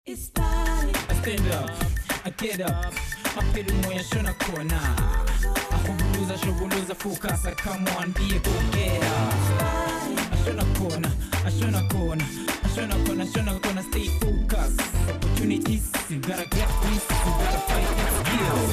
Ispani. I stand up, I get up, mapiru moya shona kona. Ahubuluza shobuluza focus, come on, be a go-getter. Ashona kona, ashona kona, stay focused. Opportunities, you gotta get this, you gotta fight that skills.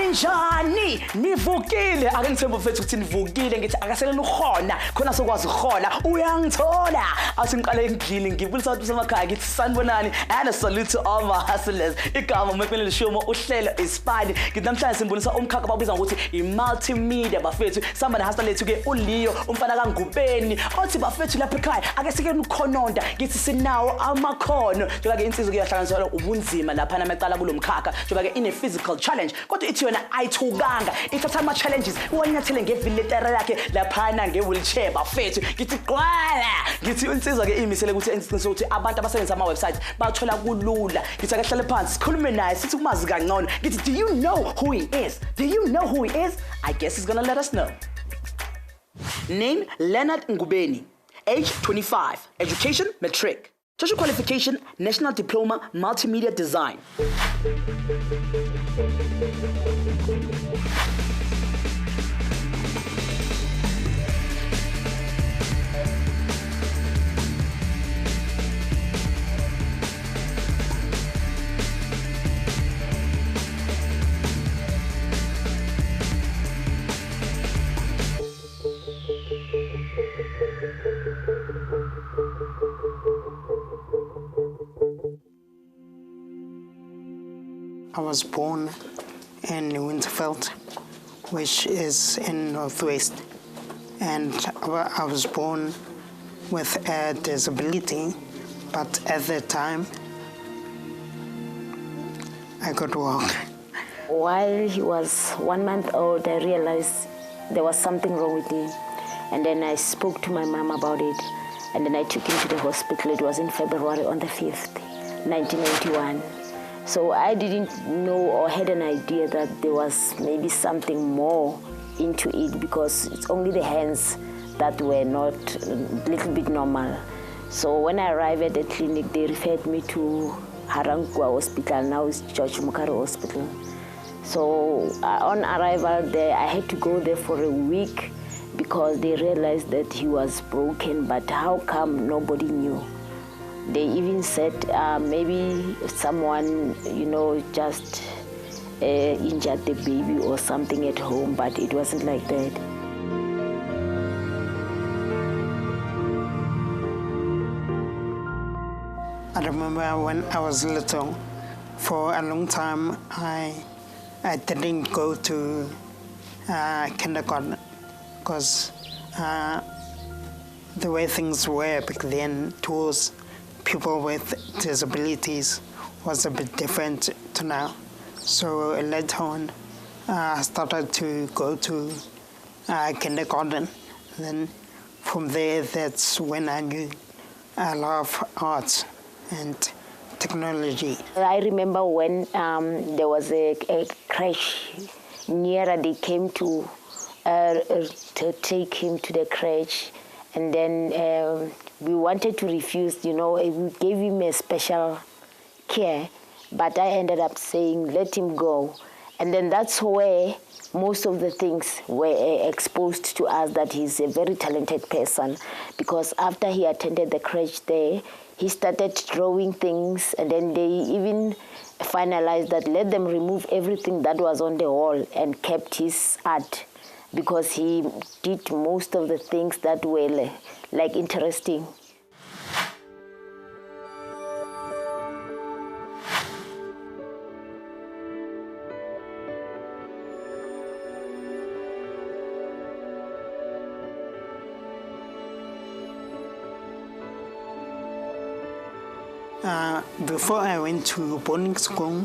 Njani nivukile ake ngithemba mfethu ukuthi nivukile ngithi akaseleni ukhona khona sokwazi ukhola uyangithola athi ngiqale ngidlini ngibulisa abantu semakhaya ngithi sanibonani and a salute to all my hustlers igama mekele lishomo uhlelo Ispani ngithi namhlanje simbonisa umkhakha babiza ngokuthi i-multimedia bafethu samba nehustler lethu ke uLeo umfana kaNgubeni othi bafethu lapha ekhaya ake sike nikhononda ngithi sinawo amakhono njengoba ke insizwe kuyahlanganiswa ubunzima lapha namaqala kulomkhakha njengoba ke ine physical challenge kodwa ithi yona ayithukanga ithatha ama challenges wanyathele ngeviletera yakhe laphana ngewheelchair bafethu ngithi qwala ngithi insizwa ke imisele ukuthi ensiqiniso ukuthi abantu abasebenzisa ama websites bathola kulula ngithi ake hlale phansi sikhulume naye sithi kumazi kangcono ngithi do you know who he is I guess he's going to let us know. Name Leonard Ngubeni, age 25, education matric, social qualification national diploma multimedia design. I was born in Winterveld, which is in Northwest, and I was born with a disability, but at that time I could walk. While he was 1 month old, I realized there was something wrong with him, and then I spoke to my mom about it, and then I took him to the hospital. It was in February on the 5th, 1991. So I didn't know or had an idea that there was maybe something more into it because it's only the hands that were not a little bit normal. So when I arrived at the clinic, they referred me to Harangwa Hospital, now it's George Mukaro Hospital. So on arrival there, I had to go there for a week because they realized that he was broken, but how come nobody knew? They even said maybe someone, just injured the baby or something at home, but it wasn't like that. I remember when I was little, for a long time, I didn't go to kindergarten because the way things were back then towards people with disabilities was a bit different to now. So later on, I started to go to kindergarten. Then from there, that's when I knew I love arts and technology. I remember when there was a crash near, they came to take him to the crash, and then we wanted to refuse, we gave him a special care, but I ended up saying, let him go. And then that's where most of the things were exposed to us, that he's a very talented person, because after he attended the crèche there, he started drawing things, and then they even finalized that let them remove everything that was on the wall and kept his art, because he did most of the things that were like interesting. Before I went to boarding school,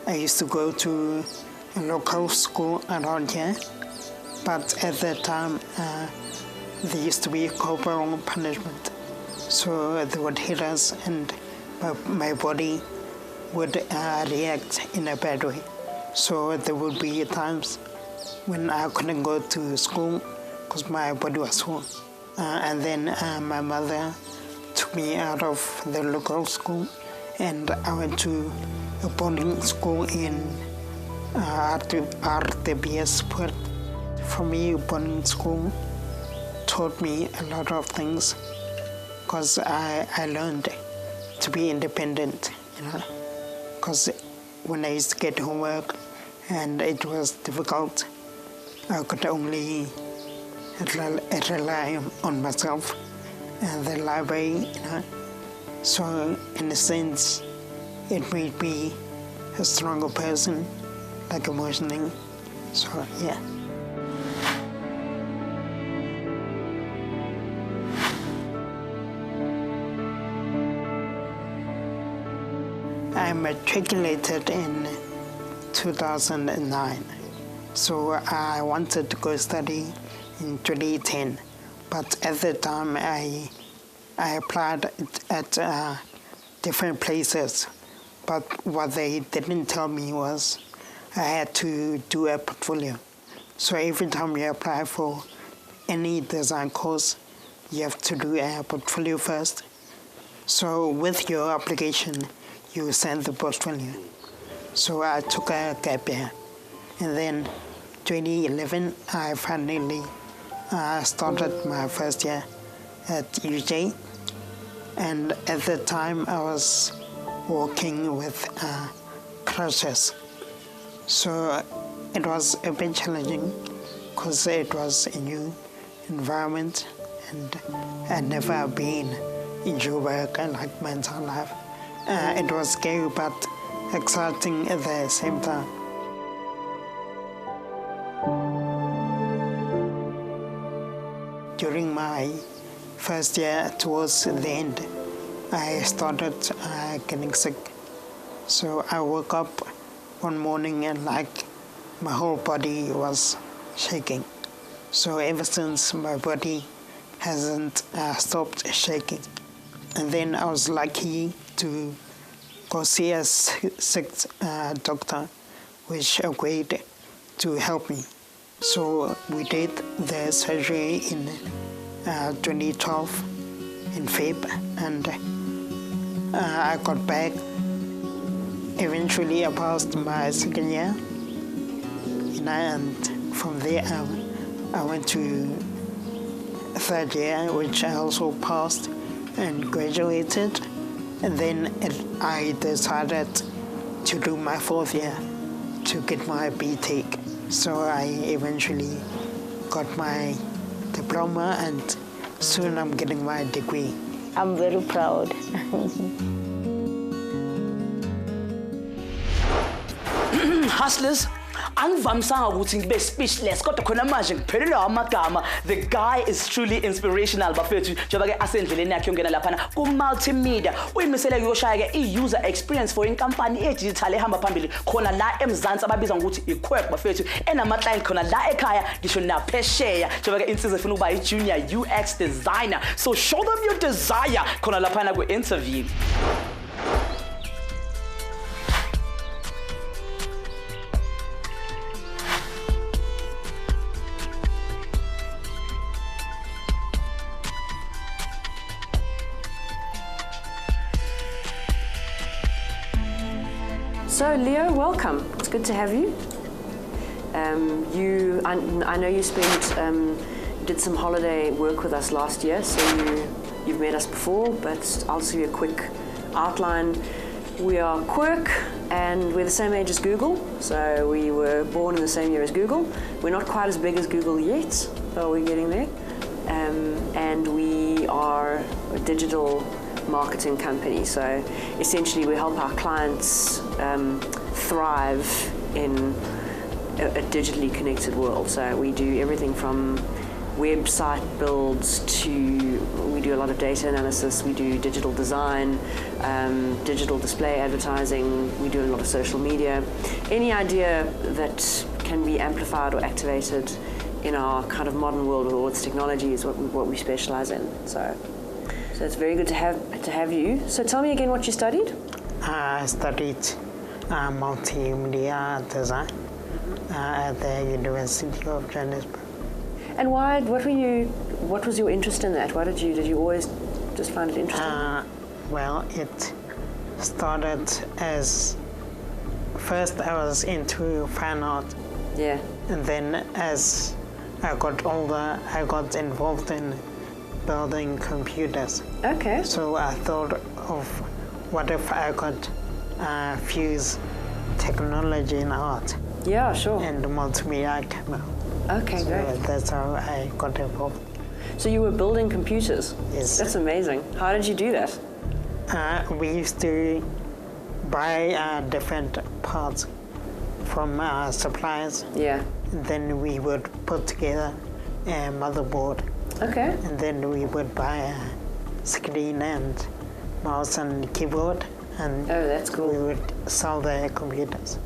I used to go to a local school around here. But at that time, there used to be corporal punishment. So they would hit us and my body would react in a bad way. So there would be times when I couldn't go to school because my body was sore. And then my mother took me out of the local school and I went to a boarding school in RTBS. For me, boarding school taught me a lot of things because I learned to be independent, because when I used to get homework and it was difficult, I could only rely on myself and the library, So in a sense, it made me a stronger person, like emotionally. So yeah. I matriculated in 2009. So I wanted to go study in 2010, but at the time I applied at different places. But what they didn't tell me was I had to do a portfolio. So every time you apply for any design course, you have to do a portfolio first. So with your application, you send the portfolio. So I took a gap year. And then 2011, I finally started my first year at UJ. And at that time, I was working with crushes. So it was a bit challenging because it was a new environment and I'd never been in Joburg like my entire life. It was scary but exciting at the same time. During my first year, towards the end, I started getting sick. So I woke up one morning and my whole body was shaking. So ever since, my body hasn't stopped shaking. And then I was lucky to go see a sick doctor, which agreed to help me. So we did the surgery in 2012 in Feb, and I got back. Eventually I passed my second year, and from there I went to third year, which I also passed and graduated. And then I decided to do my fourth year to get my BTech. So I eventually got my diploma and soon I'm getting my degree. I'm very proud. Hustlers, angivamisanga ukuthi ngibe speechless kodwa khona manje ngiphelelwe amagama. The guy is truly inspirational bafethu njengoba ke asendleleni yakhe yongena laphana ku multimedia. Uyimisele kuyoshaya ke i-user experience for inkampani e-digital ehamba phambili khona la eMzansi ababiza ngokuthi i-Quirk bafethu enama client khona la ekhaya ngisho naphesheya njengoba ke insizwe ifuna ukuba i-junior UX designer. So show them your desire khona laphana ku-interview. So Leo, welcome. It's good to have you. I know you did some holiday work with us last year, so you've met us before, but I'll give you a quick outline. We are Quirk, and we're the same age as Google, so we were born in the same year as Google. We're not quite as big as Google yet, but we're getting there. And we are a digital marketing company, so essentially we help our clients thrive in a digitally connected world. So we do everything from website builds to, we do a lot of data analysis, we do digital design, digital display advertising, we do a lot of social media. Any idea that can be amplified or activated in our kind of modern world with all its technology is what we specialize in. So it's very good to have you. So tell me again what you studied. I studied multimedia design at the University of Johannesburg. And why? What was your interest in that? Why did you always just find it interesting? Well, it started as first I was into fine art. Yeah. And then as I got older, I got involved in building computers. Okay. So I thought of what if I could fuse technology and art. Yeah, sure. And multimedia came out. Okay, So great. that's how I got involved. So you were building computers? Yes. That's amazing. How did you do that? We used to buy different parts from suppliers. Yeah. Then we would put together a motherboard. Okay. And then we would buy a screen and mouse and keyboard. And Oh, that's cool. we would sell the computers.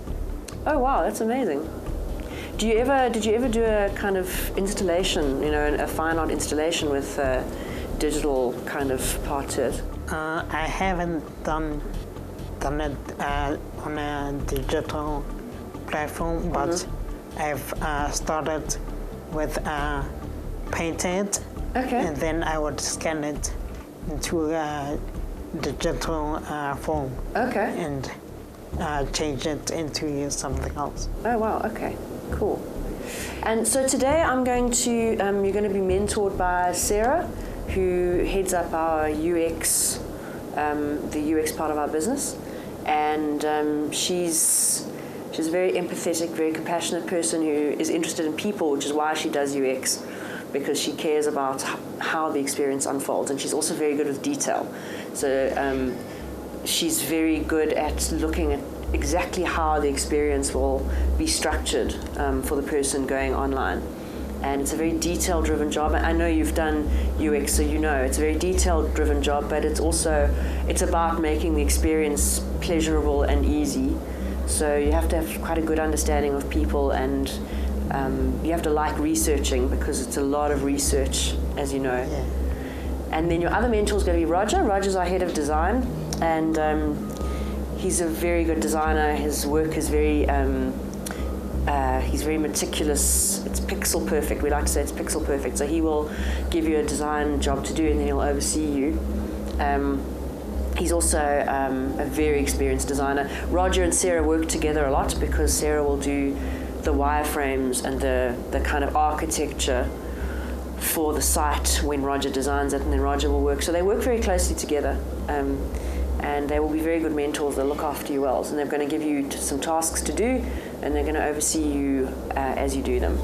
Oh, wow, that's amazing. Did you ever do a kind of installation, a fine art installation with a digital kind of part to it? I haven't done it on a digital platform, but I've started with painted, Okay. and then I would scan it into a digital form Okay. and change it into something else. Oh, wow, okay, cool. And so today you're going to be mentored by Sarah, who heads up our UX, the UX part of our business. And she's a very empathetic, very compassionate person who is interested in people, which is why she does UX, because she cares about how the experience unfolds. And she's also very good with detail. So she's very good at looking at exactly how the experience will be structured for the person going online. And it's a very detail-driven job. I know you've done UX, so you know it's a very detail-driven job, but it's about making the experience pleasurable and easy. So you have to have quite a good understanding of people, and you have to like researching, because it's a lot of research, as you know. Yeah. And then your other mentor is going to be Roger. Roger's our head of design, and he's a very good designer. His work is he's very meticulous. It's pixel perfect. We like to say it's pixel perfect. So he will give you a design job to do, and then he'll oversee you. He's also a very experienced designer. Roger and Sarah work together a lot, because Sarah will do the wireframes and the kind of architecture for the site when Roger designs it, and then Roger will work. So they work very closely together, and they will be very good mentors. They'll look after you well, and they're going to give you some tasks to do, and they're going to oversee you as you do them.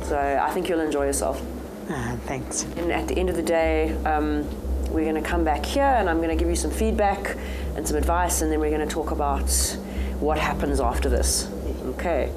So I think you'll enjoy yourself. Thanks. And at the end of the day, we're going to come back here, and I'm going to give you some feedback and some advice, and then we're going to talk about what happens after this. Okay.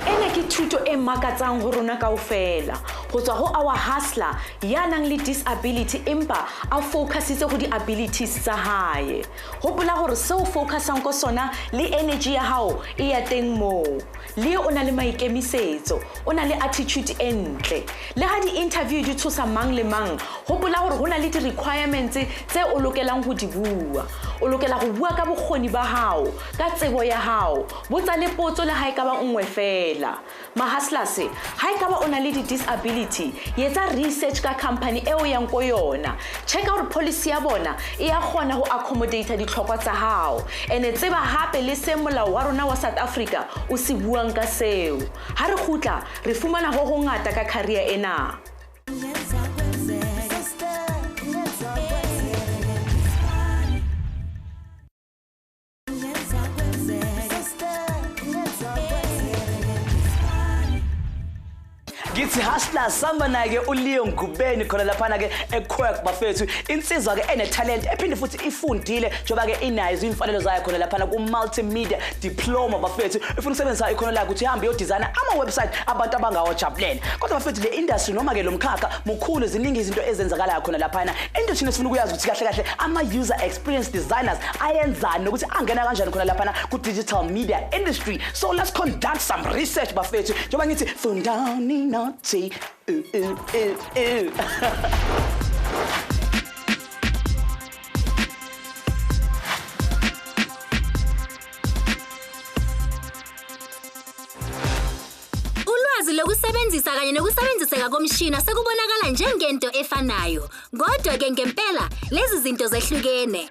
Ena ke thuto e makatsang ho rona kaofela ho tswa ho our hustler ya nang le disability empa a focusitse ho di-abilities tsa hae. Hopola hore seo focusang ko sona le energy ya hao e ya teng moo. Le o na le maikemisetso, o na le attitude e ntle. Le ha di-interview di thusa mang le mang, hopola hore ho na le di-requirements tse o lokelang ho di bua. O lokela go bua ka bokgoni ba hao, ka tsebo ya hao, botsa le potso le ha e ka ba nngwe fela. Mahaslas, ha e ka ba o na le di-disability, yetsa research ka company eo yang ko yona. Check out policy ya bona e ya kgona ho accommodate ditlhokwa tsa hao. Ene tseba hape le se molao wa rona wa South Africa o se buang ka seo. Ha re khutla re fumana ho hongata ka career ena. Githi hustler sambana ke uLeon Gubeni khona lapha ke eQuirk bafethu insizwa ke ene talent ephinde futhi ifundile njoba ke inayo imfanelo zayo khona lapha ku multimedia diploma bafethu ufuna ukusebenzisa ikhono lakhe ukuthi ihambe yo design ama website abantu abangawajabulela kodwa bafethu le industry noma ke lo mkhakha mukhulu ziningi izinto ezenzakalayo khona lapha into thina sifuna ukuyazi ukuthi kahle kahle ama user experience designers ayenzani nokuthi angena kanjani khona lapha ku digital media industry. So let's conduct some research bafethu njoba ngithi fundani naughty lokusebenzisa kanye nokusebenziseka komshina sekubonakala njengento efanayo. Kodwa ke ngempela lezi zinto zehlukene.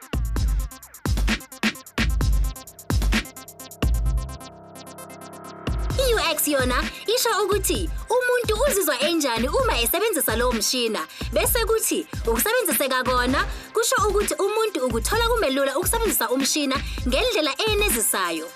I-UX yona isho ukuthi umuntu uzizwa enjani uma esebenzisa lowo mshina, bese kuthi ukusebenziseka kona kusho ukuthi umuntu ukuthola kumelula ukusebenzisa umshina ngendlela enezisayo.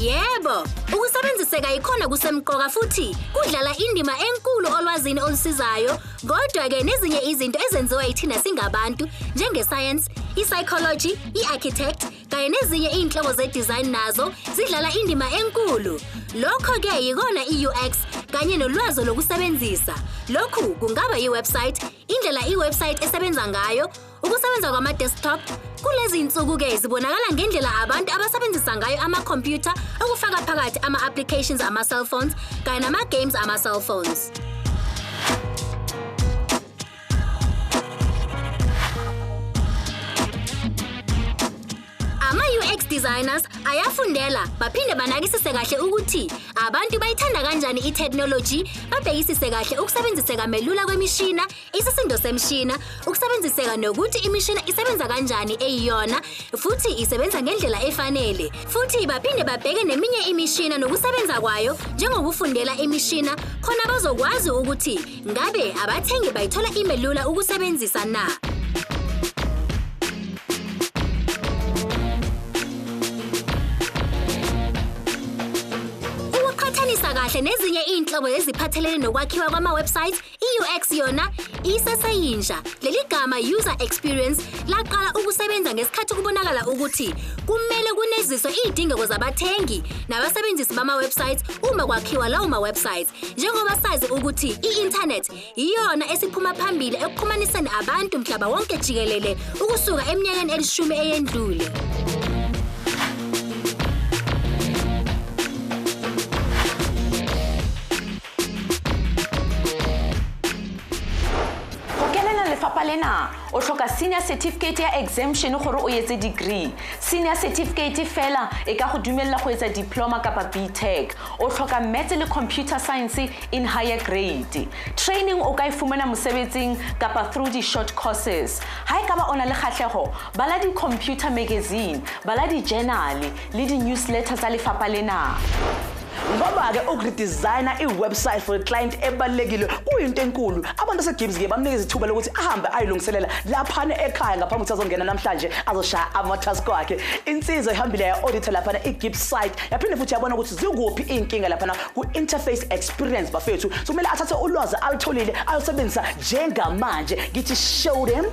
Yebo, ukusebenziseka ikhona kusemqoka futhi kudlala indima enkulu olwazini olusizayo, kodwa ke nezinye izinto ezenziwa yithina singabantu njengescience, i-psychology, i-architect kanye nezinye inhlobo ze-design nazo zidlala indima enkulu. Lokho ke yikona i-UX kanye nolwazi lokusebenzisa. Lokhu kungaba i-website, indlela i-website esebenza ngayo, ukusebenza kwama-desktop. Kulezi insuku ke zibonakala ngendlela abantu abasebenzisa ngayo ama-computer okufaka phakathi ama-applications ama-cellphones kanye nama-games ama-cellphones. Ama-UX designers ayafundela baphinde banakisise kahle ukuthi abantu bayithanda kanjani i-technology, babhekisise kahle ukusebenziseka melula kwemishina, isisindo semishina, ukusebenziseka nokuthi imishina isebenza kanjani eyiyona futhi isebenza ngendlela efanele. Futhi baphinde babheke neminye imishina nokusebenza kwayo njengokufundela imishina khona bazokwazi ukuthi ngabe abathengi bayithola imelula ukusebenzisa na. Kahle nezinye inhlobo eziphathelene nokwakhiwa kwama-websites, i-UX yona iseseyintsha. Leli gama user experience laqala ukusebenza ngesikhathi kubonakala ukuthi kumele kuneziswe izidingeko zabathengi nabasebenzisi bama-websites uma kwakhiwa lawo ma-websites. Njengoba sazi ukuthi i-internet iyona esiphuma phambili ekuxhumaniseni abantu mhlaba wonke jikelele ukusuka eminyakeni elishumi eyendlule. Lena o hloka senior certificate ya exemption gore o yetse degree. Senior certificate fela e ka go dumella go etsa diploma kapa BTech. O hloka maths le computer science in higher grade. Training o ka ifumana mosebetsing kapa through di short courses. Ha e ka ba ona le kgatlhego bala di computer magazine, bala di journal le di newsletter tsa lefapha lena. Ngoba ke ukudesigner i-website for a client ebalekile kuyinto enkulu. Abantu baseGibbs ke bamnikeza ithuba lokuthi ahambe ayilungiselela laphana ekhaya ngaphambi ukuthi azongena namhlanje azoshaya ama-task wakhe. Insizwa ihambile ya-audita laphana i-Gibbs site yaphinde futhi yabona ukuthi zikuphi inkinga laphana ku-interface experience bafethu. So kumele athathe ulwazi alutholile alusebenzisa njengamanje. Ngithi show them.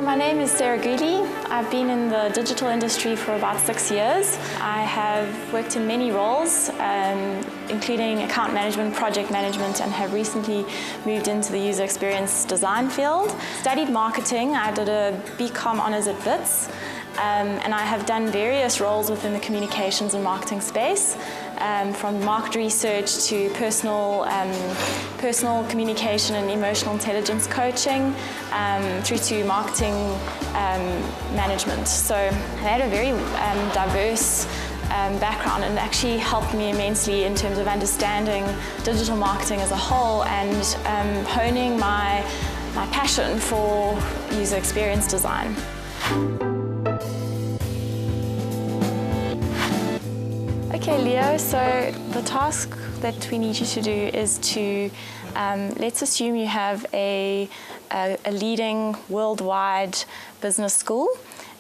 My name is Sarah Goody. I've been in the digital industry for about 6 years. I have worked in many roles, including account management, project management, and have recently moved into the user experience design field. Studied marketing. I did a BCom honours at WITS, and I have done various roles within the communications and marketing space. From market research to personal communication and emotional intelligence coaching, through to marketing management. So I had a very diverse background, and actually helped me immensely in terms of understanding digital marketing as a whole and honing my passion for user experience design. Okay, Leo, so the task that we need you to do is to, let's assume you have a leading worldwide business school,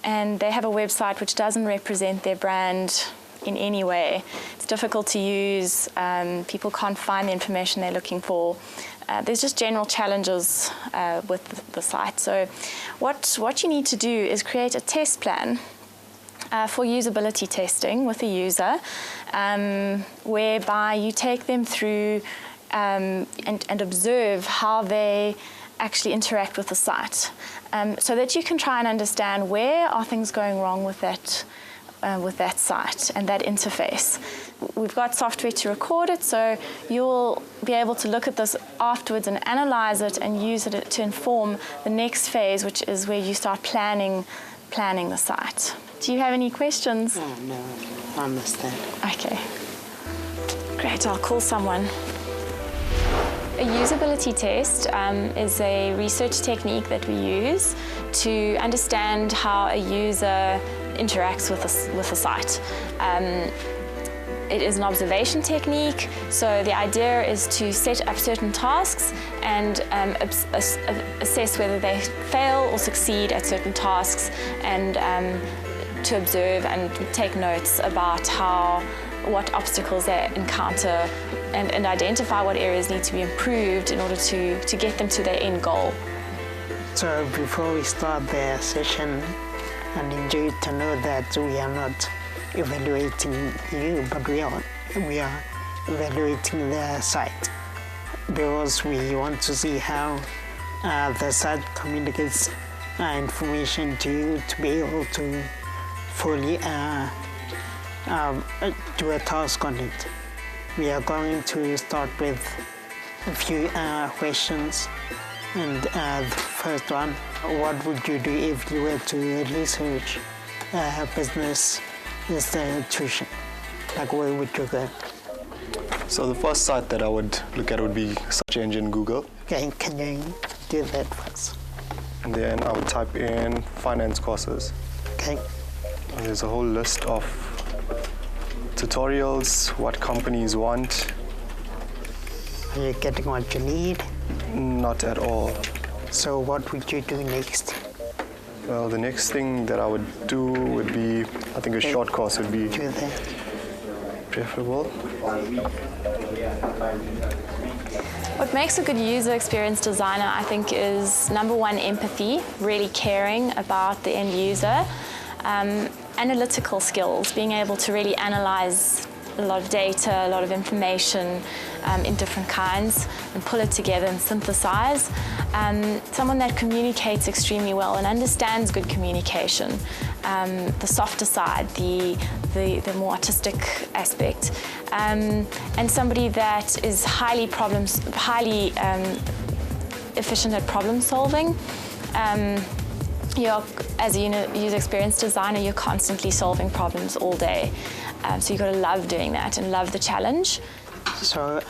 and they have a website which doesn't represent their brand in any way. It's difficult to use, people can't find the information they're looking for. There's just general challenges with the site. So what you need to do is create a test plan for usability testing with the user, whereby you take them through and observe how they actually interact with the site, so that you can try and understand where are things going wrong with that with that site and that interface. We've got software to record it, so you'll be able to look at this afterwards and analyze it and use it to inform the next phase, which is where you start planning the site. Do you have any questions? Oh, no, I understand. Okay. Great, I'll call someone. A usability test is a research technique that we use to understand how a user interacts with a site. It is an observation technique, so the idea is to set up certain tasks and assess whether they fail or succeed at certain tasks, and to observe and take notes about what obstacles they encounter and identify what areas need to be improved in order to get them to their end goal. So before we start the session, I need you to know that we are not evaluating you, but we are evaluating the site, because we want to see how the site communicates information to you to be able to fully do a task on it. We are going to start with a few questions, and the first one: what would you do if you were to research a business institution? Like, where would you go? So the first site that I would look at would be search engine Google. Okay, can you do that first? And then I would type in finance courses. Okay. And there's a whole list of tutorials, what companies want. Are you getting what you need? Not at all. So what would you do next? Well, the next thing that I would do would be, I think a short course would be Do that. preferable. What makes a good user experience designer, I think, is number one, empathy, really caring about the end user. Analytical skills, being able to really analyze a lot of data, a lot of information in different kinds, and pull it together and synthesize. Someone that communicates extremely well and understands good communication, the softer side, the more artistic aspect, and somebody that is highly efficient at problem solving. As a user experience designer, you're constantly solving problems all day. So you've got to love doing that and love the challenge. So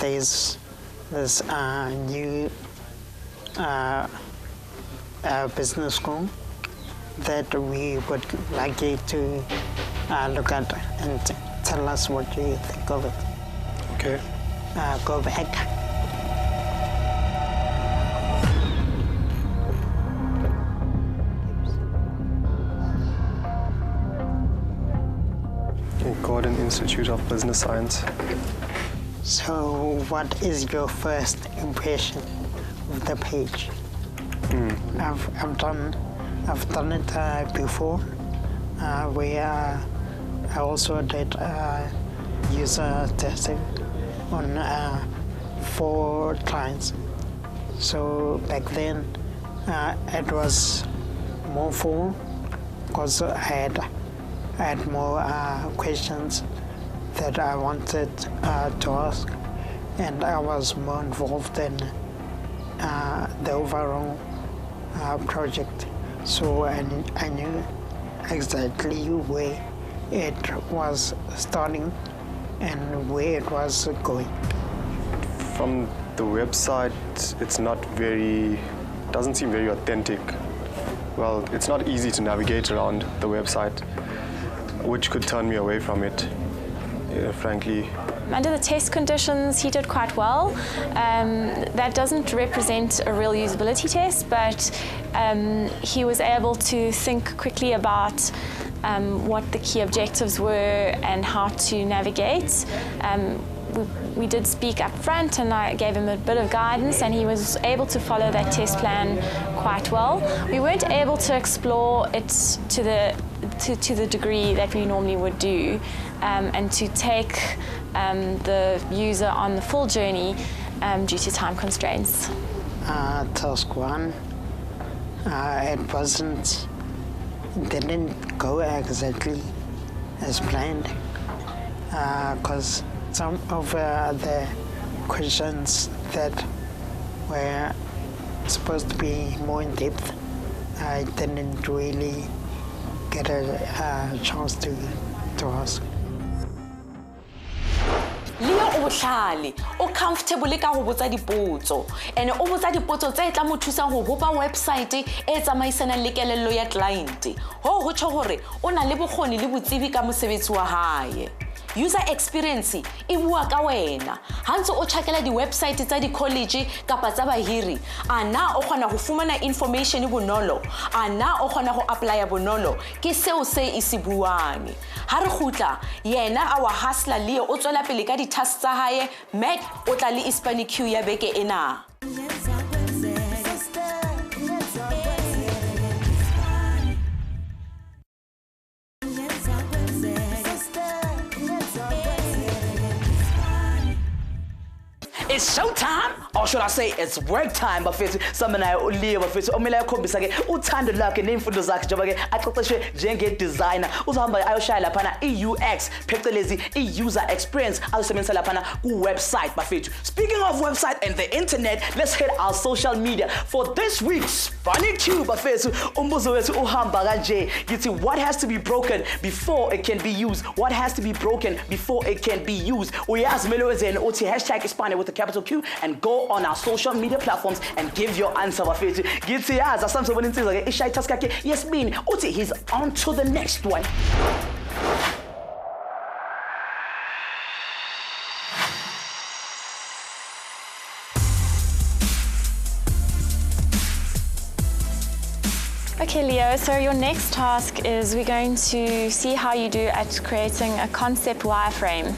there's this new business school that we would like you to look at and tell us what you think of it. Okay. Go back. Gordon Institute of Business Science. So what is your first impression of the page? I've done it before, where I also did user testing on 4 clients. So back then it was more full because I had more questions that I wanted to ask, and I was more involved in the overall project. So I knew exactly where it was starting and where it was going. From the website, doesn't seem very authentic. Well, it's not easy to navigate around the website, which could turn me away from it, frankly. Under the test conditions, he did quite well. That doesn't represent a real usability test, but he was able to think quickly about what the key objectives were and how to navigate. We did speak up front, and I gave him a bit of guidance, and he was able to follow that test plan quite well. We weren't able to explore it to the degree that we normally would do, and to take the user on the full journey due to time constraints. Task 1, it wasn't didn't go exactly as planned, because some of the questions that were supposed to be more in depth, I didn't really get a chance to ask. Leo o bohlale, o comfortable ka go botsa dipotso, and o botsa dipotso tse tla mo thusa go bopa website e tsamaisanang le kelello ya client. Ho go tsho gore o na le bokgoni le botsebi ka mosebetsi wa hae. User experience e bua ka wena. Hantse o tshakela di website tsa di college kapa tsa bahiri, ana o kgona go fumana information bonolo, ana o kgona go apply bonolo ke seo se ise buane. Ha re khutla yena our hustler Leo o tswela pele ka di tasks tsa hae, Mac o tla le Ispani queue ya beke ena. It's showtime, or should I say it's work time. Bafethu samana uliye bafethu omela yakhombisa ke uthando lakhe nemfundo zakhe njengoba ke aqoqeshwe njenge designer. Uzohamba ayoshaya laphana iUX phecelezi iuser experience azosebenzisa laphana ku website bafethu. Speaking of website and the internet, let's hit our social media for this week's Funny Cube bafethu. Umbuzo wethu uhamba kanje yithi what has to be broken before it can be used? What has to be broken before it can be used? Uyazi mele wenzeni uthi #Ispani with a capital Q and go on our social media platforms and give your answer bafethu. Githi yazi asamsobona insizwa ke ishaya task yakhe yesibini uthi he's on to the next one. Okay, Leo, so your next task is we're going to see how you do at creating a concept wireframe.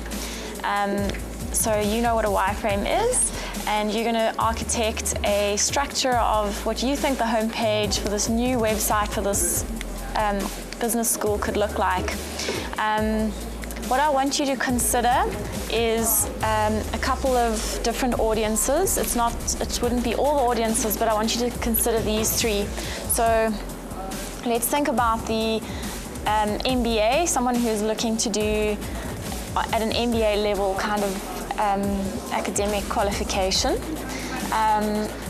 So you know what a wireframe is, and you're going to architect a structure of what you think the homepage for this new website for this business school could look like. What I want you to consider is a couple of different audiences. It wouldn't be all audiences, but I want you to consider these three. So let's think about the MBA, someone who's looking to do at an MBA level kind of academic qualification.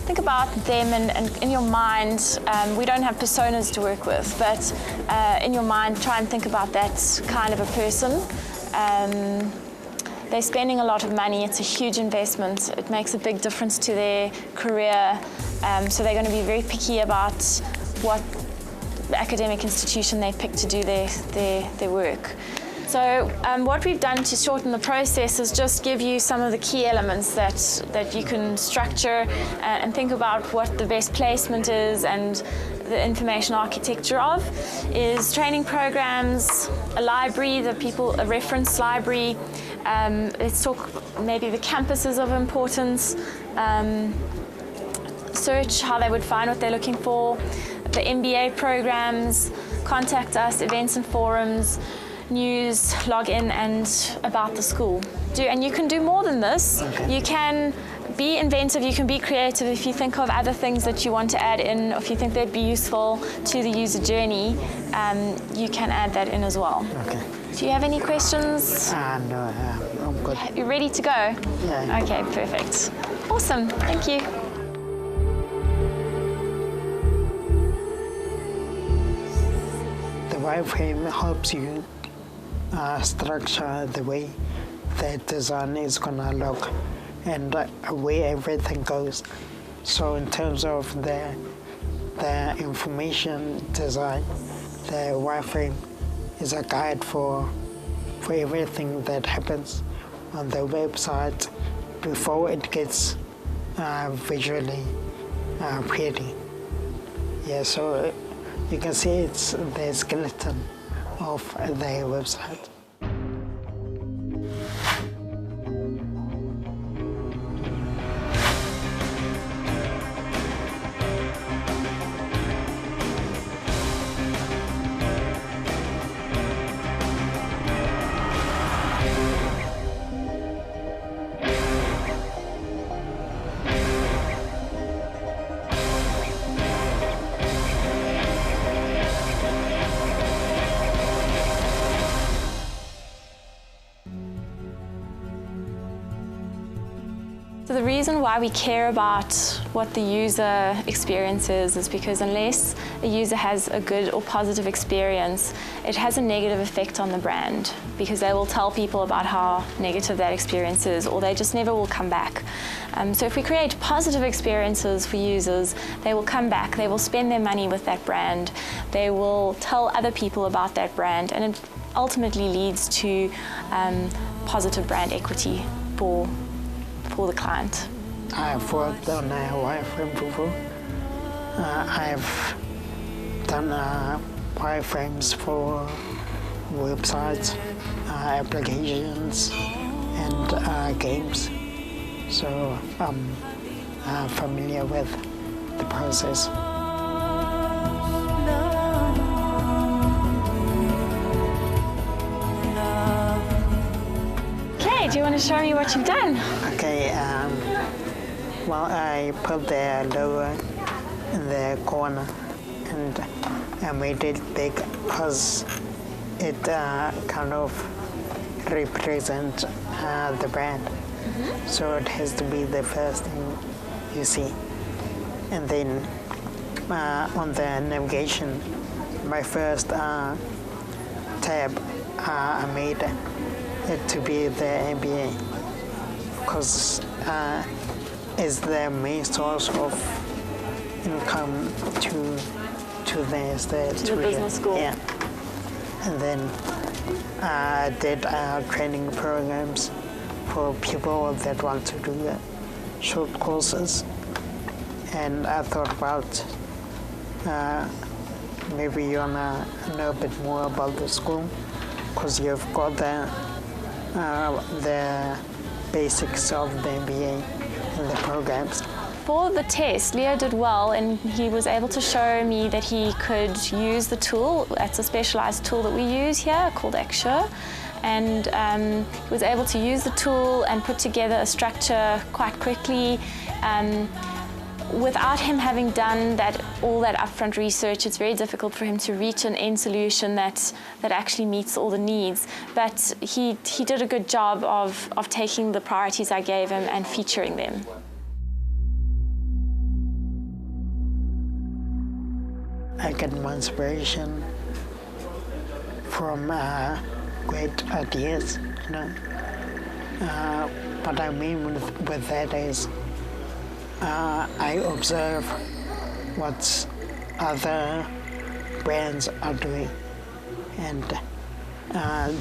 Think about them and in your mind, we don't have personas to work with, but in your mind try and think about that kind of a person. They're spending a lot of money, it's a huge investment, it makes a big difference to their career, so they're going to be very picky about what academic institution they pick to do their work. So what we've done to shorten the process is just give you some of the key elements that you can structure and think about what the best placement is and the information architecture of is training programs, a library, a reference library. Let's talk maybe the campuses of importance, search how they would find what they're looking for, the MBA programs, contact us, events and forums, news, log in, and about the school. And you can do more than this. Okay. You can be inventive, you can be creative if you think of other things that you want to add in, or if you think they'd be useful to the user journey, you can add that in as well. Okay. Do you have any questions? No, I'm good. You ready to go? Yeah. Okay, perfect. Awesome, thank you. The wireframe helps you structure the way the design is gonna look and where everything goes. So in terms of the information design, the wireframe is a guide for everything that happens on the website before it gets visually pretty. Yeah, so you can see it's the skeleton of the website. the reason why we care about what the user experience is because unless a user has a good or positive experience, it has a negative effect on the brand because they will tell people about how negative that experience is, or they just never will come back. So if we create positive experiences for users, they will come back, they will spend their money with that brand, they will tell other people about that brand, and it ultimately leads to positive brand equity for the client. I've worked on a wireframe before. I've done wireframes for websites, applications, and games. So I'm familiar with the process. Okay, do you want to show me what you've done? Okay, well, I put the logo in the corner and I made it big because it kind of represents the brand. So it has to be the first thing you see. And then on the navigation, my first tab, I made it to be the MBA because it's the main source of income to the business school. Yeah. And then I did training programs for people that want to do short courses. And I thought about maybe you wanna know a bit more about the school because you've got the basics of the MBA and the programs. For the test, Leo did well and he was able to show me that he could use the tool. It's a specialized tool that we use here called Axure. And he was able to use the tool and put together a structure quite quickly. Without him having done all that upfront research, it's very difficult for him to reach an end solution that actually meets all the needs. But he did a good job of taking the priorities I gave him and featuring them. I get my inspiration from great ideas, you know. What I mean with that is I observe what other brands are doing, and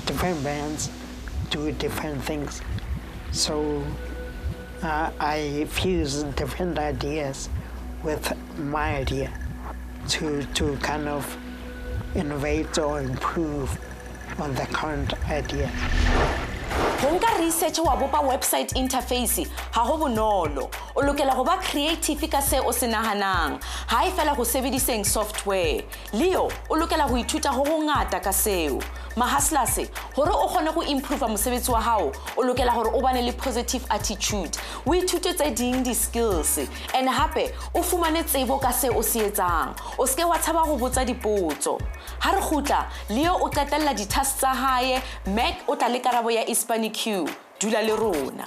different brands do different things. So I fuse different ideas with my idea to kind of innovate or improve on the current idea. Ho nka research wa bopa website interface ha ho bonolo o lokela go ba creative ka se o se nahanang ha e fela go sebediseng software. Leo o lokela go ithuta go ngata ka seo mahaslas gore o kgone go improve mosebetsi wa hao o lokela gore o bane le positive attitude o ithute tse ding di skills and hape o fumane tsebo ka se o se etsang o ske wa tshaba go botsa dipotso ha re khutla Leo o qetella di tasks tsa hae Mac o tla le karabo ya Ispani Q dula le rona.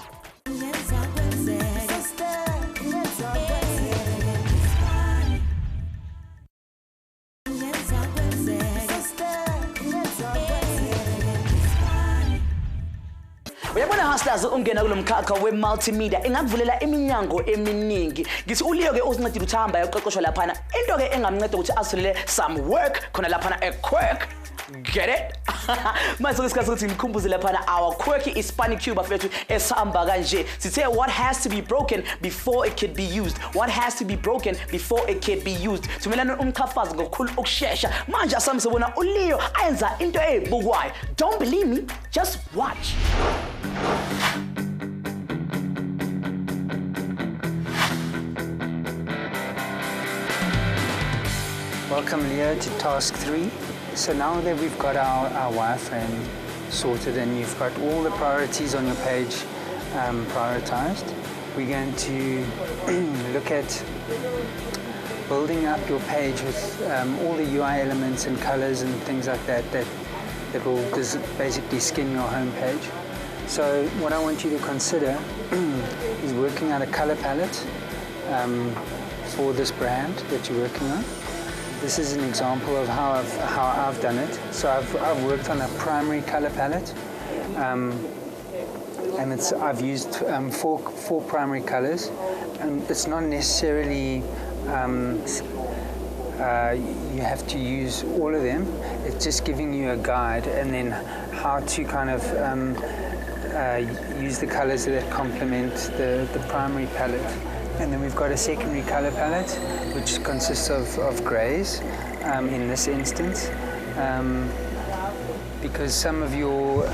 Uyabona hustlers ungena kulomkhakha we-multimedia engakuvulela iminyango eminingi. Ngithi uLeo ke usincedile ukuthi hamba yoqeqeshwa laphana. Into ke engamnceda ukuthi asitholele some work khona laphana eQuirk. Get it? Mase isikhathi ukuthi ngikhumbuze laphana our quirky Ispani Q bafethu esihamba kanje. Sithe what has to be broken before it could be used. What has to be broken before it could be used. Thumelana umchafazi ngokukhulu ukushesha. Manje asamsebona uLeo ayenza into ebukwayo. Don't believe me? Just watch. Welcome, Leo, to task 3. So now that we've got our wireframe sorted and you've got all the priorities on your page prioritized, we're going to look at building up your page with all the UI elements and colors and things like that will basically skin your home page. So what I want you to consider is working out a color palette for this brand that you're working on. This is an example of how I've done it. So I've worked on a primary color palette, and I've used four primary colors. It's not necessarily you have to use all of them. It's just giving you a guide, and then how to kind of use the colors that complement the primary palette. And then we've got a secondary color palette, which consists of grays in this instance, because some of your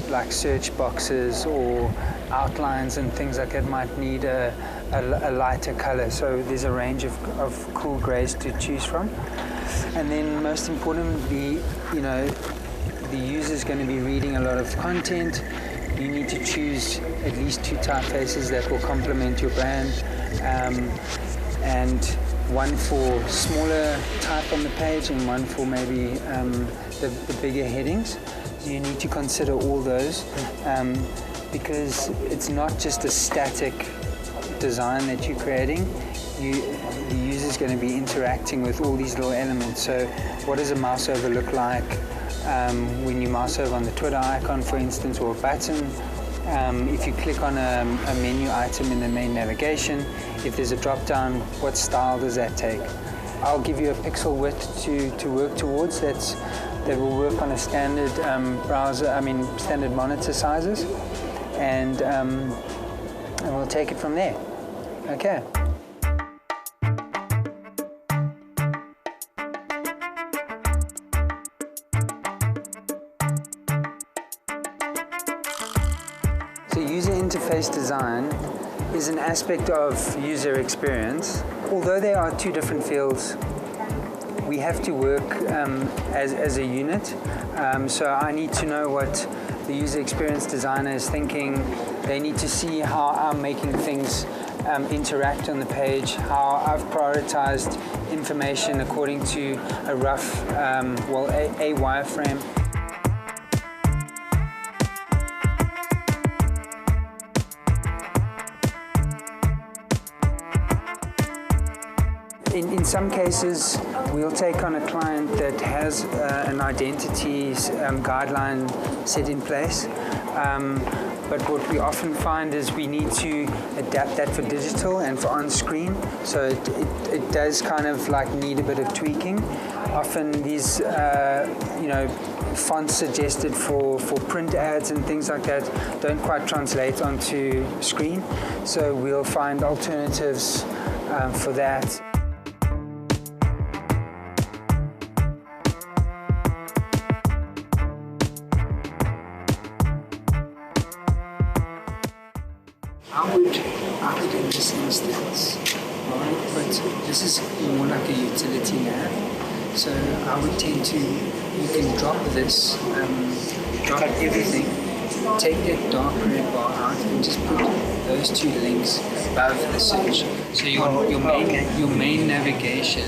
like search boxes or outlines and things like that might need a lighter color. So there's a range of cool grays to choose from. And then most importantly, you know, the user is going to be reading a lot of content. You need to choose at least 2 typefaces that will complement your brand, and one for smaller type on the page and one for maybe the bigger headings. You need to consider all those because it's not just a static design that you're creating. The user is going to be interacting with all these little elements. So what does a mouse over look like? When you mouse over on the Twitter icon, for instance, or a button, if you click on a menu item in the main navigation, if there's a drop-down, what style does that take? I'll give you a pixel width to work towards that will work on a standard standard monitor sizes, and we'll take it from there. Okay. So user interface design is an aspect of user experience. Although there are 2 different fields, we have to work as a unit. So I need to know what the user experience designer is thinking. They need to see how I'm making things interact on the page, how I've prioritized information according to a rough, a wireframe. In some cases, we'll take on a client that has an identity guideline set in place. But what we often find is we need to adapt that for digital and for on-screen. So it does kind of like need a bit of tweaking. Often these, fonts suggested for print ads and things like that don't quite translate onto screen. So we'll find alternatives for that. I would in this instance, right, but this is more like a utility nav, so I would tend to, you can drop this, drop everything, take that dark red bar out and just put those 2 links above the search. So your main navigation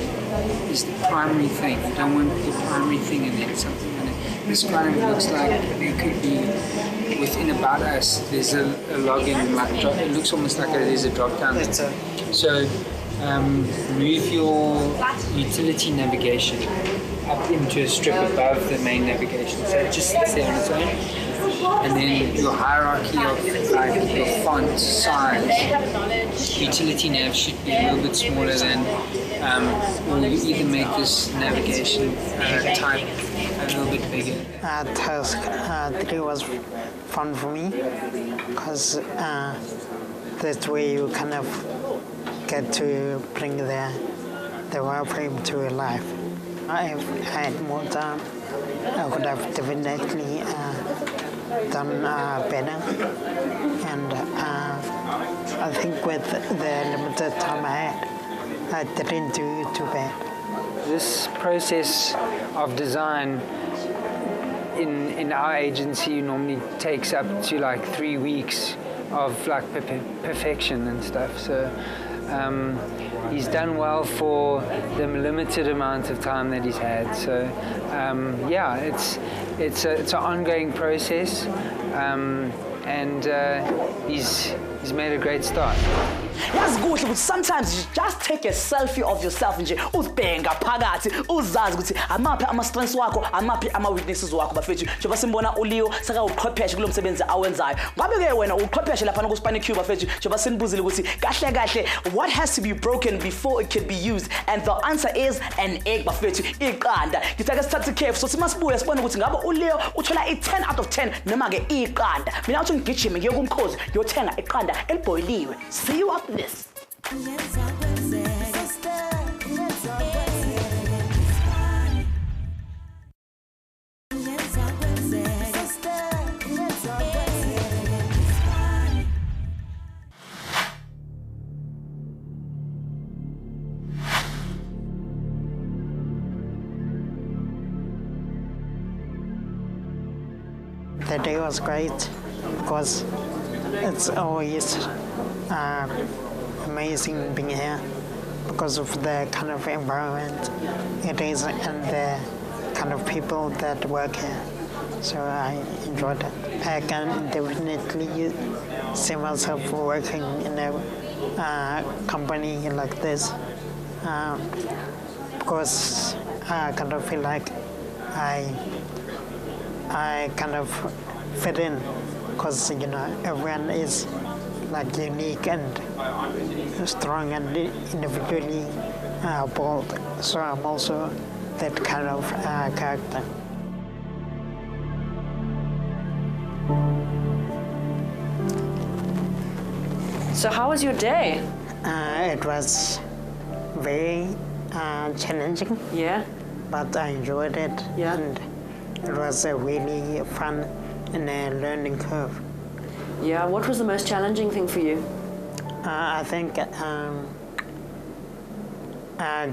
is the primary thing. You don't want the primary thing and then something in it. This kind of looks like there could be, within About Us, there's a login, it looks almost like there's a drop down. So move your utility navigation up into a strip above the main navigation. So it just sits there on its own. And then your hierarchy of like your font size, utility nav should be a little bit smaller than, or you either make this navigation type a little bit bigger. Task 3 was fun for me because that way you kind of get to bring the wireframe to life. If I had more time, I could have definitely done better. And I think with the limited time I had, I didn't do too bad. This process of design in our agency normally takes up to like 3 weeks of like perfection and stuff. So He's done well for the limited amount of time that he's had. So yeah, it's an ongoing process, and he's made a great start. Yazi kuhle ukuthi sometimes you just take a selfie of yourself nje uzibhenga phakathi uzazi ukuthi amaphi ama strengths wakho amaphi ama weaknesses wakho bafethu njengoba simbona uLeo saka uqhwepheshe kulo msebenzi awenzayo ngabe ke wena uqhwepheshe lapha ku Ispani Cube bafethu njengoba sinibuzile ukuthi kahle kahle what has to be broken before it can be used, and the answer is an egg bafethu iqanda. Ngitake sithathe ikhefu so simasibuye sibone ukuthi ngabe uLeo uthola i10 out of 10 noma ke iqanda. Mina uthi ngigijime ngiye kumkhozi ngiyothenga iqanda eliboyiliwe. See you after this. The day was great because it's always amazing being here because of the kind of environment it is and the kind of people that work here. So I enjoyed it. I can definitely see myself working in a company like this because I kind of feel like I kind of fit in because everyone is like unique and strong and individually bold. So I'm also that kind of character. So how was your day? It was very challenging. Yeah. But I enjoyed it. Yeah. And it was a really fun and a learning curve. Yeah, what was the most challenging thing for you? I think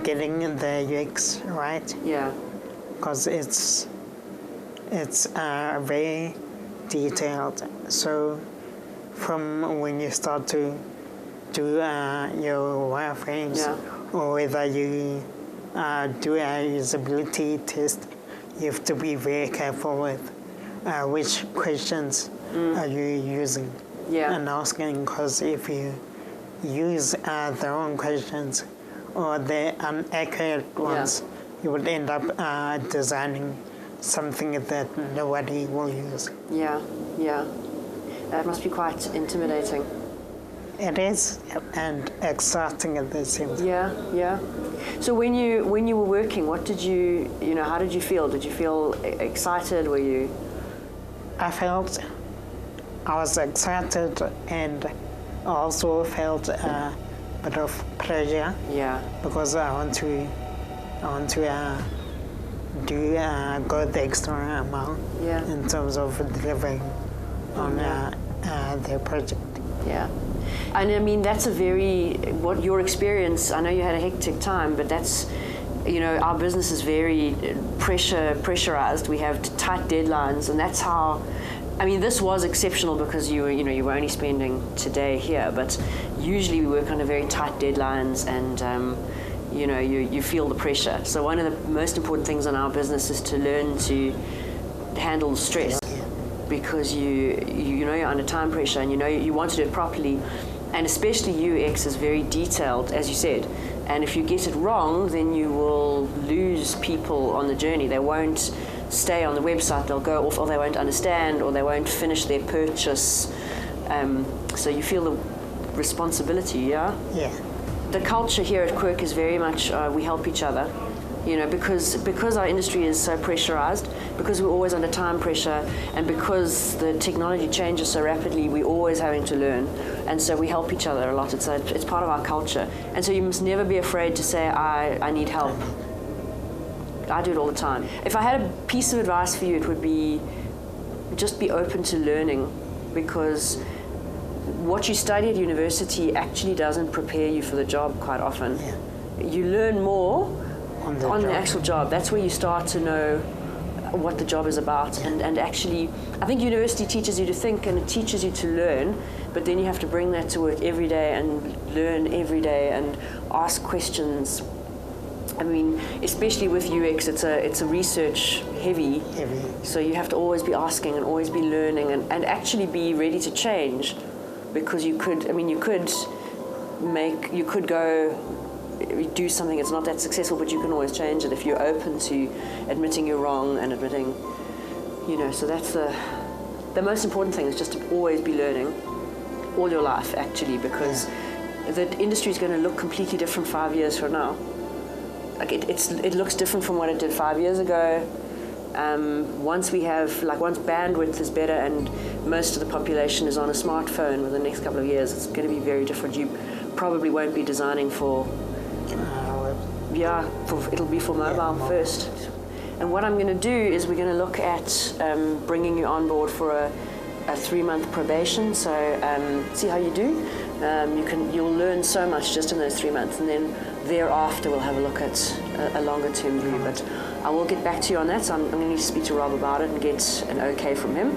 getting the UX right. Yeah. Because it's very detailed. So from when you start to do your wireframes, yeah, or whether you do a usability test, you have to be very careful with which questions are you using and asking, because if you use the wrong questions or the inaccurate ones, you would end up designing something that nobody will use. Yeah, yeah. That must be quite intimidating. It is, and exciting at the same time. Yeah, yeah. So when you were working, what did how did you feel? Did you feel excited? Were you? I was excited, and I also felt a bit of pressure. Yeah. Because I want to go the extra amount in terms of delivering on their project. Yeah. And I mean, that's what your experience, I know you had a hectic time, but that's, our business is very pressurized. We have tight deadlines, and that's how, I mean, this was exceptional because you were only spending today here, but usually we work under very tight deadlines, and you feel the pressure. So one of the most important things in our business is to learn to handle stress, because you're under time pressure, and you want to do it properly, and especially UX is very detailed, as you said, and if you get it wrong, then you will lose people on the journey. They won't stay on the website, they'll go off, or they won't understand, or they won't finish their purchase. So you feel the responsibility, yeah? Yeah. The culture here at Quirk is very much we help each other, because our industry is so pressurized, because we're always under time pressure, and because the technology changes so rapidly, we're always having to learn, and so we help each other a lot. It's part of our culture, and so you must never be afraid to say, I need help. I do it all the time. If I had a piece of advice for you, it would be just be open to learning, because what you study at university actually doesn't prepare you for the job quite often. Yeah. You learn more on the actual job. That's where you start to know what the job is about, and actually, I think university teaches you to think and it teaches you to learn, but then you have to bring that to work every day and learn every day and ask questions. I mean, especially with UX, it's a research heavy. So you have to always be asking and always be learning and actually be ready to change, because you could go do something that's not that successful, but you can always change it if you're open to admitting you're wrong and admitting, so that's the most important thing, is just to always be learning all your life, actually, because the industry is going to look completely different 5 years from now. Like it looks different from what it did 5 years ago. Once bandwidth is better and most of the population is on a smartphone within the next couple of years, it's going to be very different. You probably won't be designing for it'll be for mobile first. And what I'm going to do is we're going to look at bringing you on board for a 3-month probation. So see how you do. You'll learn so much just in those 3 months, and then thereafter we'll have a look at a longer term view. But I will get back to you on that. So I'm going to need to speak to Rob about it and get an okay from him.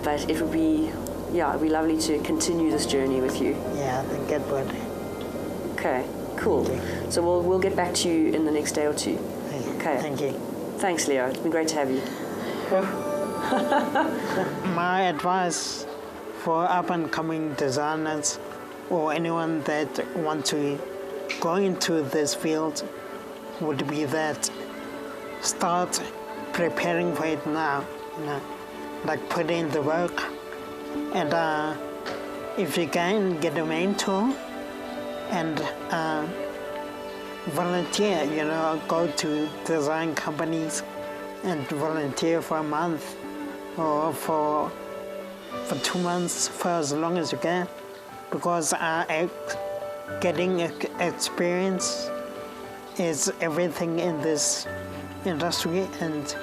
But it would be lovely to continue this journey with you. Yeah, I think it would. Okay, cool. So we'll get back to you in the next day or two. Okay. Thank you. Thanks, Leo. It's been great to have you. My advice for up-and-coming designers or anyone that want to go into this field would be that start preparing for it now. Like put in the work, and if you can get a mentor and volunteer, go to design companies and volunteer for a month or for 2 months, for as long as you can, because getting experience is everything in this industry, and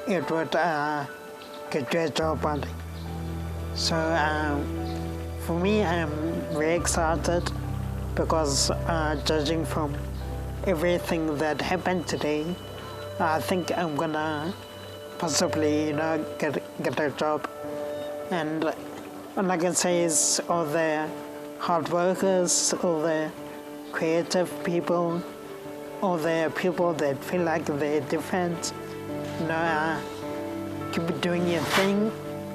it would get you a job on it. So for me, I'm very excited, because judging from everything that happened today, I think I'm gonna possibly get a job. And all I can say is all the hard workers, all the creative people, all the people that feel like they're different, keep doing your thing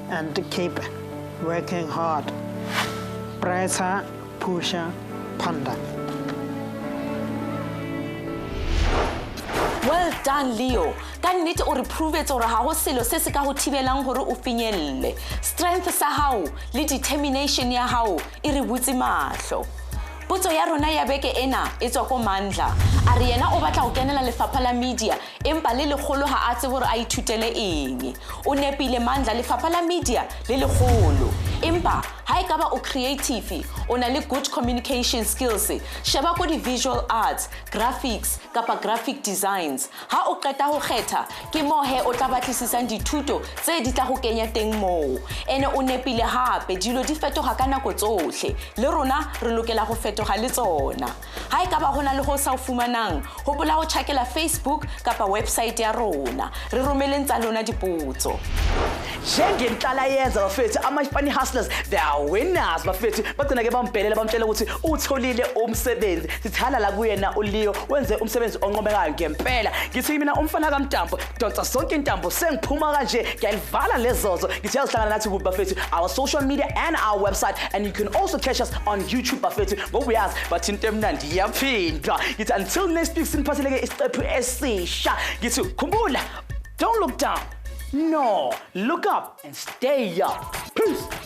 and keep working hard. Pressa, Pusha, Panda. Well done, Leo. Ka nnete o re provetse hore ha ho selo se se ka ho thibelang hore o finyelle. Strength sa hao le determination ya hao e re butse mahlo. Potso ya rona ya beke ena e tswa ko Mandla. A re yena o batla ho kenela lefapha la media, empa le lekgolo ha a tsebe hore a ithutele eng. O nepile Mandla, lefapha la media le lekgolo. Empa ha e ka ba o creative, o na le good communication skills, sheba ko di visual arts, graphics kapa graphic designs. Ha o qeta ho kgetha, ke mo he o tla batlisisang dithuto tse di tla go kenya teng moo. Ene o nepile hape, dilo di fetoga ka nako tsohle. Le rona re lokela go fetoga le tsona. Ha e ka ba hona le go sa fumanang, hopola ho checkela Facebook kapa website ya rona. Re romeleng tsa lona dipotso. Njengenhlala yenza bafethu ama-Ispani hustlers, they are winners bafethu. Bagcina ke bambhelela bamtshela ukuthi utholile umsebenzi. Sithala la kuyena uLeo wenze umsebenzi onqobekayo ngempela. Ngithi mina umfana kaMtambo, donsa zonke intambo sengiphuma kanje, ngiyalivala lezozo. Ngithi yazihlangana nathi kuphi bafethu, our social media and our website, and you can also catch us on YouTube bafethu. Ngokuyazi bathi into emnandi iyaphindwa. Ngithi until next week siniphatheleke isiqephu esisha. Ngithi khumbula, don't look down. No, look up and stay up. Peace.